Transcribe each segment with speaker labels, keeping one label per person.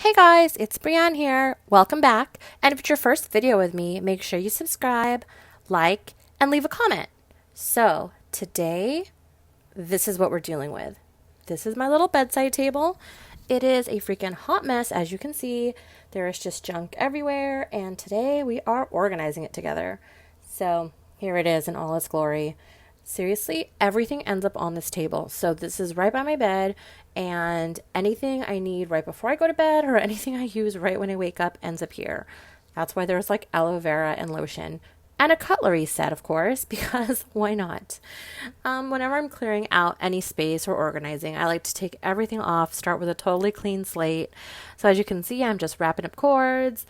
Speaker 1: Hey guys, it's Brianne here. Welcome back. And if it's your first video with me, make sure you subscribe, like, and leave a comment. So today, this is what we're dealing with. This is my little bedside table. It is a freaking hot mess, as you can see. There is just junk everywhere, and today we are organizing it together. So here it is in all its glory. Seriously, everything ends up on this table. So this is right by my bed, and anything I need right before I go to bed or anything I use right when I wake up ends up here. That's why there's like aloe vera and lotion. And a cutlery set, of course, because why not? Whenever I'm clearing out any space or organizing, I like to take everything off, start with a totally clean slate. So as you can see, I'm just wrapping up cords,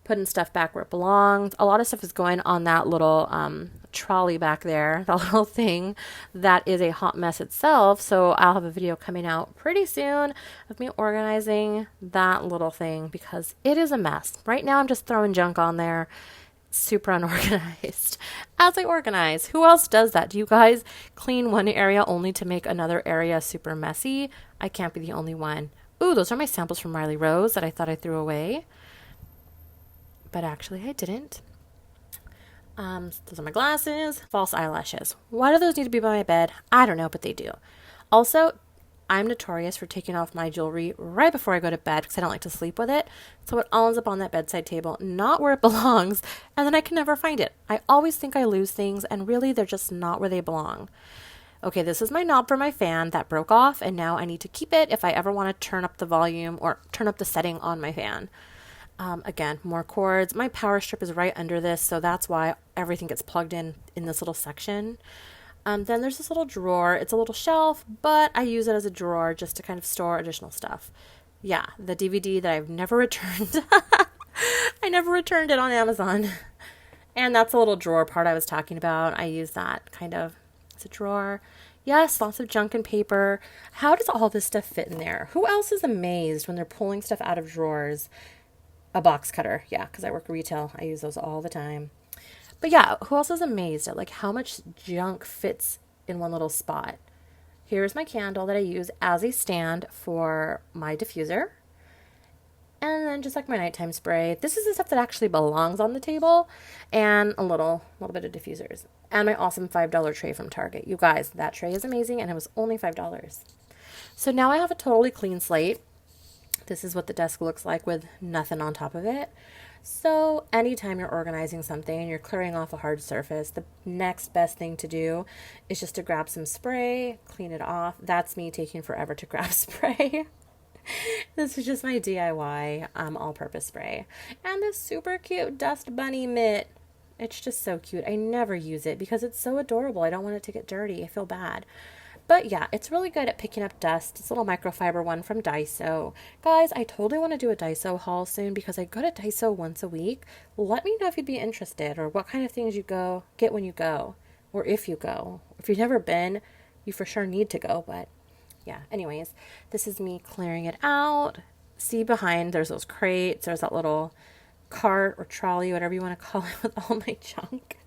Speaker 1: putting stuff back where it belongs. A lot of stuff is going on that little trolley back there, that little thing that is a hot mess itself. So I'll have a video coming out pretty soon of me organizing that little thing because it is a mess. Right now I'm just throwing junk on there. Super unorganized as I organize. Who else does that? Do you guys clean one area only to make another area super messy? I can't be the only one. Ooh, those are my samples from Riley Rose that I thought I threw away. But actually I didn't. Those are my glasses, false eyelashes. Why do those need to be by my bed? I don't know, but they do. Also, I'm notorious for taking off my jewelry right before I go to bed because I don't like to sleep with it. So it all ends up on that bedside table, not where it belongs, and then I can never find it. I always think I lose things, and really they're just not where they belong. Okay, this is my knob for my fan that broke off, and now I need to keep it if I ever want to turn up the volume or turn up the setting on my fan. Again, more cords. My power strip is right under this, so that's why everything gets plugged in this little section. Then there's this little drawer. It's a little shelf, but I use it as a drawer just to kind of store additional stuff. Yeah, the DVD that I've never returned. I never returned it on Amazon. And that's a little drawer part I was talking about. I use that kind of as a drawer. Yes, lots of junk and paper. How does all this stuff fit in there? Who else is amazed when they're pulling stuff out of drawers? A box cutter. Yeah, because I work retail. I use those all the time. But yeah, who else is amazed at like how much junk fits in one little spot? Here's my candle that I use as a stand for my diffuser. And then just like my nighttime spray. This is the stuff that actually belongs on the table. And a little bit of diffusers. And my awesome $5 tray from Target. You guys, that tray is amazing and it was only $5. So now I have a totally clean slate. This is what the desk looks like with nothing on top of it. So anytime you're organizing something and you're clearing off a hard surface, the next best thing to do is just to grab some spray, clean it off. That's me taking forever to grab spray. This is just my DIY all-purpose spray. And this super cute dust bunny mitt. It's just so cute. I never use it because it's so adorable. I don't want it to get dirty. I feel bad. But yeah, it's really good at picking up dust. It's a little microfiber one from Daiso. Guys, I totally want to do a Daiso haul soon because I go to Daiso once a week. Let me know if you'd be interested or what kind of things you get when you go or if you go. If you've never been, you for sure need to go. But yeah, anyways, this is me clearing it out. See behind, there's those crates. There's that little cart or trolley, whatever you want to call it, with all my junk.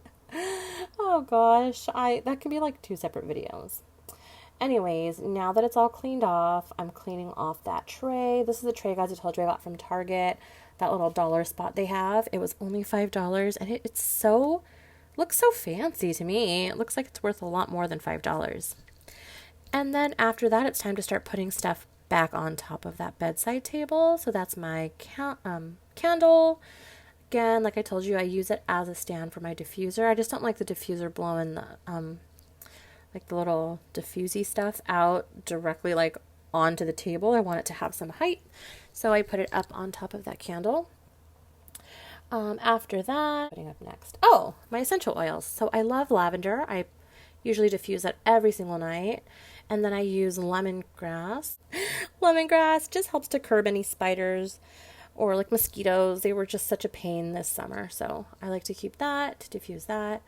Speaker 1: Oh gosh, that can be like 2 separate videos. Anyways, now that it's all cleaned off, I'm cleaning off that tray. This is the tray, guys, I told you I got from Target. That little dollar spot they have. It was only $5, and looks so fancy to me. It looks like it's worth a lot more than $5. And then after that, it's time to start putting stuff back on top of that bedside table. So that's my candle. Again, like I told you, I use it as a stand for my diffuser. I just don't like the diffuser blowing the little diffusey stuff out directly like onto the table. I want it to have some height, so I put it up on top of that candle. After that, putting up next, my essential oils. So I love lavender. I usually diffuse that every single night, and then I use lemongrass. Lemongrass just helps to curb any spiders or like mosquitoes. They were just such a pain this summer, so I like to keep that to diffuse that.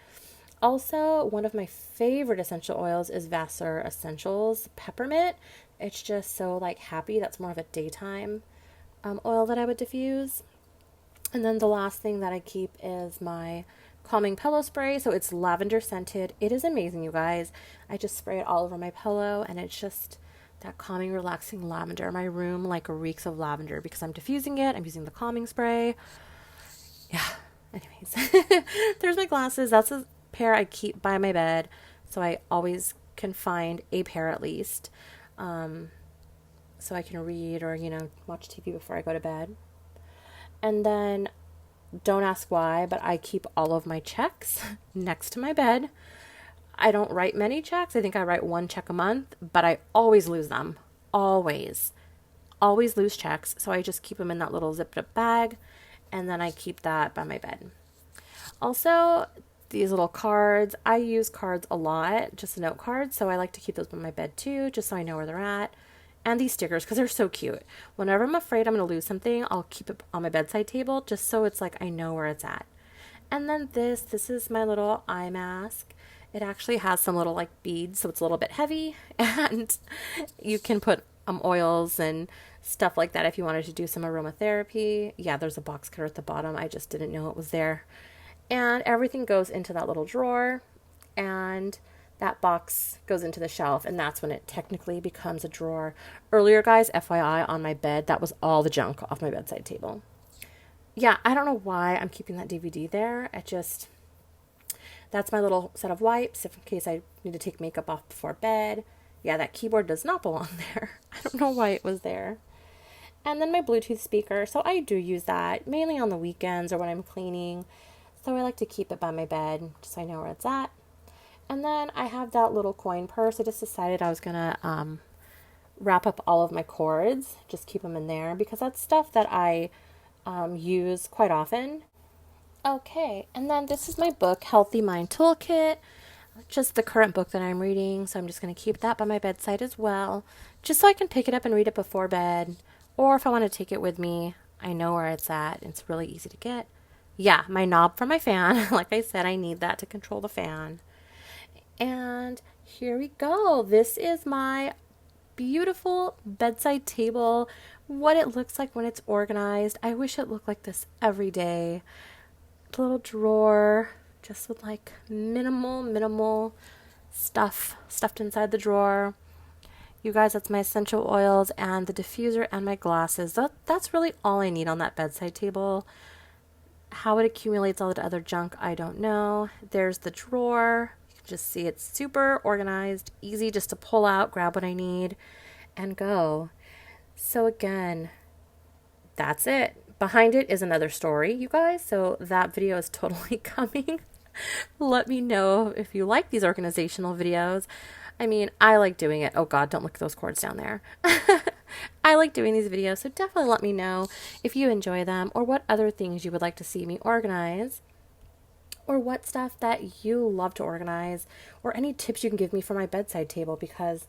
Speaker 1: Also, one of my favorite essential oils is Vassar Essentials Peppermint. It's just so like happy. That's more of a daytime oil that I would diffuse. And then the last thing that I keep is my calming pillow spray. So it's lavender scented. It is amazing, you guys. I just spray it all over my pillow and it's just that calming, relaxing lavender. My room like reeks of lavender because I'm diffusing it. I'm using the calming spray. Yeah. Anyways, there's my glasses. That's a pair I keep by my bed, so I always can find a pair at least, so I can read or, watch TV before I go to bed. And then, don't ask why, but I keep all of my checks next to my bed. I don't write many checks. I think I write one check a month, but I always lose them. Always. Always lose checks. So I just keep them in that little zipped up bag, and then I keep that by my bed. Also, these little cards. I use cards a lot, just note cards, so I like to keep those by my bed too, just so I know where they're at. And these stickers, because they're so cute. Whenever I'm afraid I'm going to lose something, I'll keep it on my bedside table, just so it's like I know where it's at. And then this is my little eye mask. It actually has some little like beads, so it's a little bit heavy, and you can put oils and stuff like that if you wanted to do some aromatherapy. Yeah, there's a box cutter at the bottom. I just didn't know it was there. And everything goes into that little drawer, and that box goes into the shelf, and that's when it technically becomes a drawer. Earlier, guys, FYI, on my bed, that was all the junk off my bedside table. Yeah, I don't know why I'm keeping that DVD there. That's my little set of wipes if in case I need to take makeup off before bed. Yeah, that keyboard does not belong there. I don't know why it was there. And then my Bluetooth speaker. So I do use that mainly on the weekends or when I'm cleaning. So I like to keep it by my bed just so I know where it's at. And then I have that little coin purse. I just decided I was going to wrap up all of my cords. Just keep them in there because that's stuff that I use quite often. Okay, and then this is my book, Healthy Mind Toolkit. Just the current book that I'm reading, so I'm just going to keep that by my bedside as well, just so I can pick it up and read it before bed, or if I want to take it with me, I know where it's at. It's really easy to get. Yeah, my knob for my fan. Like I said, I need that to control the fan. And here we go. This is my beautiful bedside table, what it looks like when it's organized. I wish it looked like this every day. A little drawer just with like minimal stuff stuffed inside the drawer. You guys, that's my essential oils and the diffuser and my glasses. That's really all I need on that bedside table. How it accumulates all the other junk, I don't know. There's the drawer. You can just see it's super organized, easy just to pull out, grab what I need, and go. So again, that's it. Behind it is another story, you guys, so that video is totally coming. Let me know if you like these organizational videos. I mean, I like doing it. Oh God, don't look at those cords down there. I like doing these videos, so definitely let me know if you enjoy them or what other things you would like to see me organize, or what stuff that you love to organize, or any tips you can give me for my bedside table, because